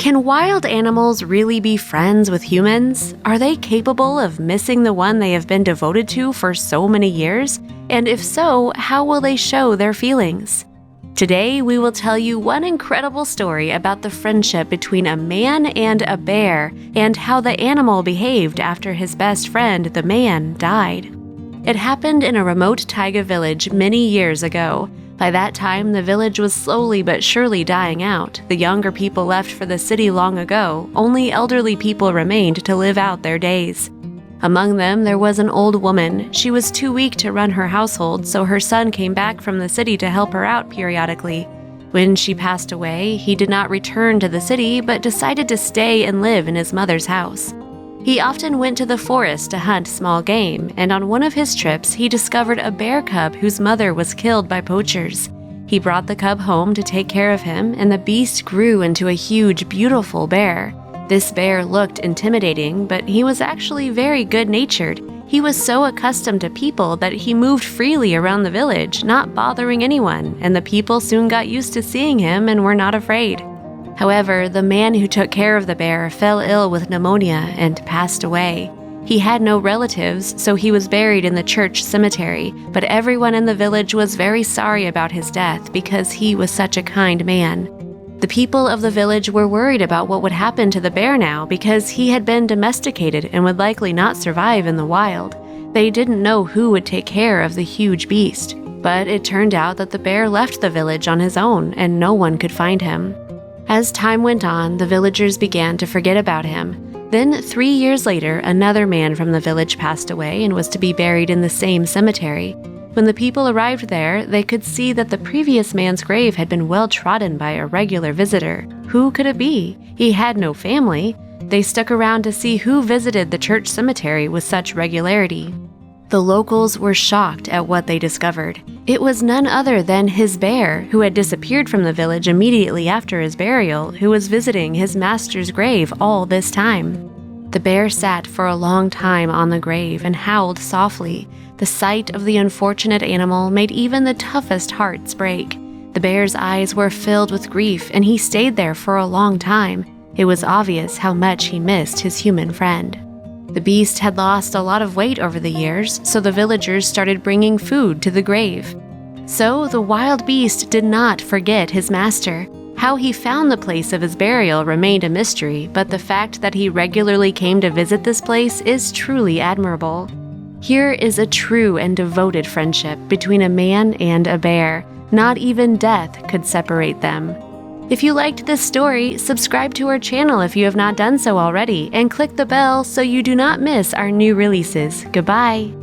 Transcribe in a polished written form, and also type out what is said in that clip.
Can wild animals really be friends with humans? Are they capable of missing the one they have been devoted to for so many years? And if so, how will they show their feelings? Today, we will tell you one incredible story about the friendship between a man and a bear and how the animal behaved after his best friend, the man, died. It happened in a remote taiga village many years ago. By that time, the village was slowly but surely dying out. The younger people left for the city long ago. Only elderly people remained to live out their days. Among them, there was an old woman. She was too weak to run her household, so her son came back from the city to help her out periodically. When she passed away, he did not return to the city, but decided to stay and live in his mother's house. He often went to the forest to hunt small game, and on one of his trips, he discovered a bear cub whose mother was killed by poachers. He brought the cub home to take care of him, and the beast grew into a huge, beautiful bear. This bear looked intimidating, but he was actually very good-natured. He was so accustomed to people that he moved freely around the village, not bothering anyone, and the people soon got used to seeing him and were not afraid. However, the man who took care of the bear fell ill with pneumonia and passed away. He had no relatives, so he was buried in the church cemetery, but everyone in the village was very sorry about his death because he was such a kind man. The people of the village were worried about what would happen to the bear now because he had been domesticated and would likely not survive in the wild. They didn't know who would take care of the huge beast, but it turned out that the bear left the village on his own and no one could find him. As time went on, the villagers began to forget about him. Then, 3 years later, another man from the village passed away and was to be buried in the same cemetery. When the people arrived there, they could see that the previous man's grave had been well trodden by a regular visitor. Who could it be? He had no family. They stuck around to see who visited the church cemetery with such regularity. The locals were shocked at what they discovered. It was none other than his bear, who had disappeared from the village immediately after his burial, who was visiting his master's grave all this time. The bear sat for a long time on the grave and howled softly. The sight of the unfortunate animal made even the toughest hearts break. The bear's eyes were filled with grief, and he stayed there for a long time. It was obvious how much he missed his human friend. The beast had lost a lot of weight over the years, so the villagers started bringing food to the grave. So the wild beast did not forget his master. How he found the place of his burial remained a mystery, but the fact that he regularly came to visit this place is truly admirable. Here is a true and devoted friendship between a man and a bear. Not even death could separate them. If you liked this story, subscribe to our channel if you have not done so already, and click the bell so you do not miss our new releases. Goodbye!